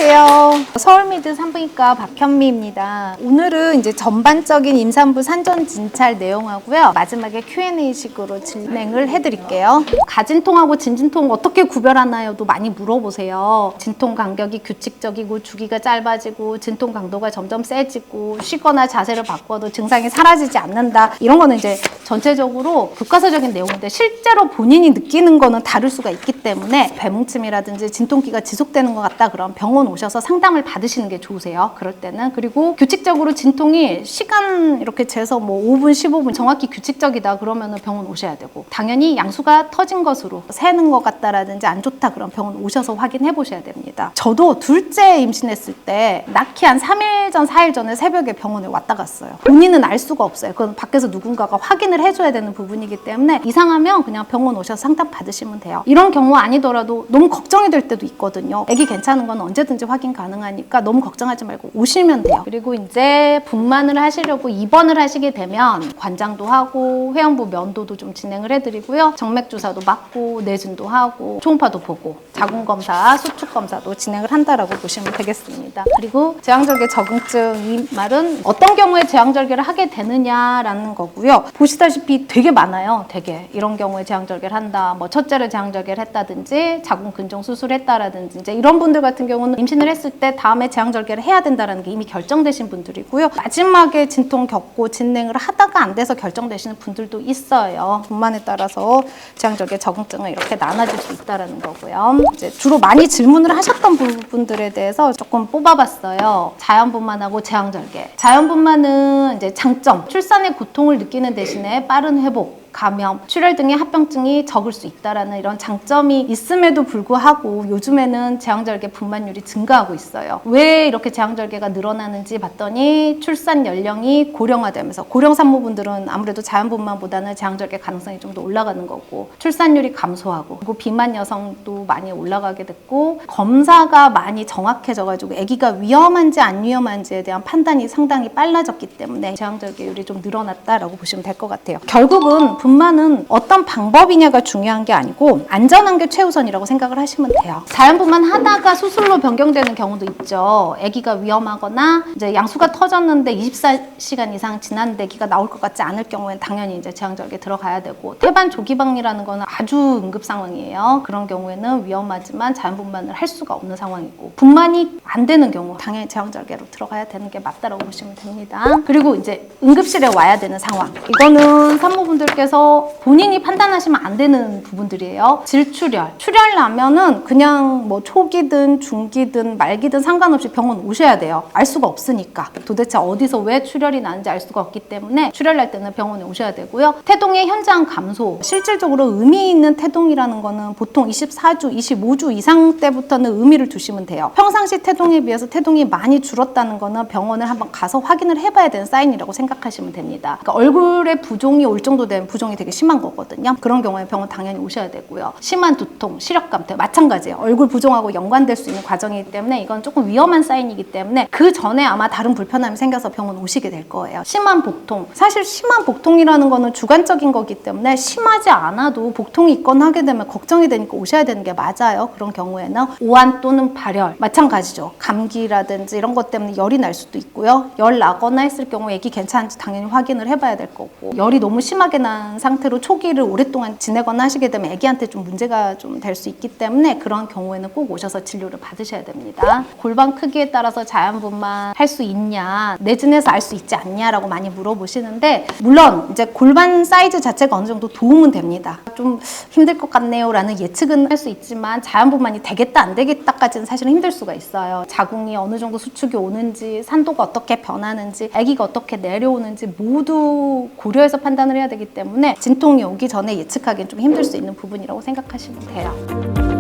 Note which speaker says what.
Speaker 1: 안녕하세요. 서울미드 산부인과 박현미입니다. 오늘은 이제 전반적인 임산부 산전 진찰 내용하고요. 마지막에 Q&A식으로 진행을 해드릴게요. 가진통하고 진진통 어떻게 구별하나요?도 많이 물어보세요. 진통 간격이 규칙적이고 주기가 짧아지고 진통 강도가 점점 세지고 쉬거나 자세를 바꿔도 증상이 사라지지 않는다. 이런 거는 이제 전체적으로 교과서적인 내용인데 실제로 본인이 느끼는 거는 다를 수가 있기 때문에 배뭉침이라든지 진통기가 지속되는 것 같다 그럼 병원 오셔서 상담을 받으시는 게 좋으세요. 그럴 때는. 그리고 규칙적으로 진통이 시간 이렇게 재서 뭐 5분, 15분 정확히 규칙적이다 그러면 병원 오셔야 되고, 당연히 양수가 터진 것으로 새는 것 같다라든지 안 좋다 그럼 병원 오셔서 확인해 보셔야 됩니다. 저도 둘째 임신했을 때 낳기 한 3일 전, 4일 전에 새벽에 병원에 왔다 갔어요. 본인은 알 수가 없어요. 그건 밖에서 누군가가 확인을 해줘야 되는 부분이기 때문에 이상하면 그냥 병원 오셔서 상담 받으시면 돼요. 이런 경우 아니더라도 너무 걱정이 될 때도 있거든요. 애기 괜찮은 건 언제든지 확인 가능하니까 너무 걱정하지 말고 오시면 돼요. 그리고 이제 분만을 하시려고 입원을 하시게 되면 관장도 하고 회원부 면도도 좀 진행을 해드리고요. 정맥주사도 맞고 내진도 하고 초음파도 보고 자궁검사, 수축검사도 진행을 한다라고 보시면 되겠습니다. 그리고 제왕절개 적응증, 이 말은 어떤 경우에 제왕절개를 하게 되느냐라는 거고요. 보시다시피 되게 많아요. 되게 이런 경우에 제왕절개를 한다. 뭐 첫째를 제왕절개를 했다든지 자궁 근종 수술했다라든지 이제 이런 분들 같은 경우는 임신을 했을 때 다음에 제왕절개를 해야 된다는 게 이미 결정되신 분들이고요. 마지막에 진통 겪고 진행을 하다가 안 돼서 결정되시는 분들도 있어요. 분만에 따라서 제왕절개 적응증은 이렇게 나눠질 수 있다는 거고요. 이제 주로 많이 질문을 하셨던 부분들에 대해서 조금 뽑아봤어요. 자연분만하고 제왕절개. 자연분만은 이제 장점, 출산의 고통을 느끼는 대신에 빠른 회복, 감염, 출혈 등의 합병증이 적을 수 있다는 이런 장점이 있음에도 불구하고 요즘에는 제왕절개 분만율이 증가하고 있어요. 왜 이렇게 제왕절개가 늘어나는지 봤더니 출산 연령이 고령화되면서 고령 산모분들은 아무래도 자연분만보다는 제왕절개 가능성이 좀 더 올라가는 거고, 출산율이 감소하고, 그리고 비만 여성도 많이 올라가게 됐고, 검사가 많이 정확해져가지고 아기가 위험한지 안 위험한지에 대한 판단이 상당히 빨라졌기 때문에 제왕절개율이 좀 늘어났다라고 보시면 될 것 같아요. 결국은 분만은 어떤 방법이냐가 중요한 게 아니고 안전한 게 최우선이라고 생각을 하시면 돼요. 자연분만 하다가 수술로 변경되는 경우도 있죠. 아기가 위험하거나 이제 양수가 터졌는데 24시간 이상 지났는데 아기가 나올 것 같지 않을 경우에는 당연히 이제 제왕절개 들어가야 되고, 태반 조기방이라는 거는 아주 응급 상황이에요. 그런 경우에는 위험하지만 자연분만을 할 수가 없는 상황이고, 분만이 안 되는 경우 당연히 제왕절개로 들어가야 되는 게 맞다라고 보시면 됩니다. 그리고 이제 응급실에 와야 되는 상황, 이거는 산모분들께서 본인이 판단하시면 안 되는 부분들이에요. 질출혈. 출혈 나면은 그냥 뭐 초기든 중기든 말기든 상관없이 병원 오셔야 돼요. 알 수가 없으니까. 도대체 어디서 왜 출혈이 나는지 알 수가 없기 때문에 출혈 날 때는 병원에 오셔야 되고요. 태동의 현저한 감소. 실질적으로 의미 있는 태동이라는 거는 보통 24주, 25주 이상 때부터는 의미를 두시면 돼요. 평상시 태동에 비해서 태동이 많이 줄었다는 거는 병원을 한번 가서 확인을 해봐야 되는 사인이라고 생각하시면 됩니다. 그러니까 얼굴에 부종이 올 정도 되면 부종이 되게 심한 거거든요. 그런 경우에 병원 당연히 오셔야 되고요. 심한 두통, 시력감퇴 마찬가지예요. 얼굴 부종하고 연관될 수 있는 과정이기 때문에 이건 조금 위험한 사인이기 때문에 그 전에 아마 다른 불편함이 생겨서 병원 오시게 될 거예요. 심한 복통. 사실 심한 복통이라는 거는 주관적인 거기 때문에 심하지 않아도 복통이 있거나 하게 되면 걱정이 되니까 오셔야 되는 게 맞아요. 그런 경우에는 오한 또는 발열 마찬가지죠. 감기라든지 이런 것 때문에 열이 날 수도 있고요. 열 나거나 했을 경우 애기 괜찮은지 당연히 확인을 해봐야 될 거고, 열이 너무 심하게 난 상태로 초기를 오랫동안 지내거나 하시게 되면 아기한테 좀 문제가 좀 될 수 있기 때문에 그런 경우에는 꼭 오셔서 진료를 받으셔야 됩니다. 골반 크기에 따라서 자연분만 할 수 있냐, 내진에서 알 수 있지 않냐라고 많이 물어보시는데, 물론 이제 골반 사이즈 자체가 어느 정도 도움은 됩니다. 좀 힘들 것 같네요 라는 예측은 할 수 있지만 자연분만이 되겠다 안 되겠다까지는 사실은 힘들 수가 있어요. 자궁이 어느 정도 수축이 오는지, 산도가 어떻게 변하는지, 아기가 어떻게 내려오는지 모두 고려해서 판단을 해야 되기 때문에 진통이 오기 전에 예측하기는 좀 힘들 수 있는 부분이라고 생각하시면 돼요.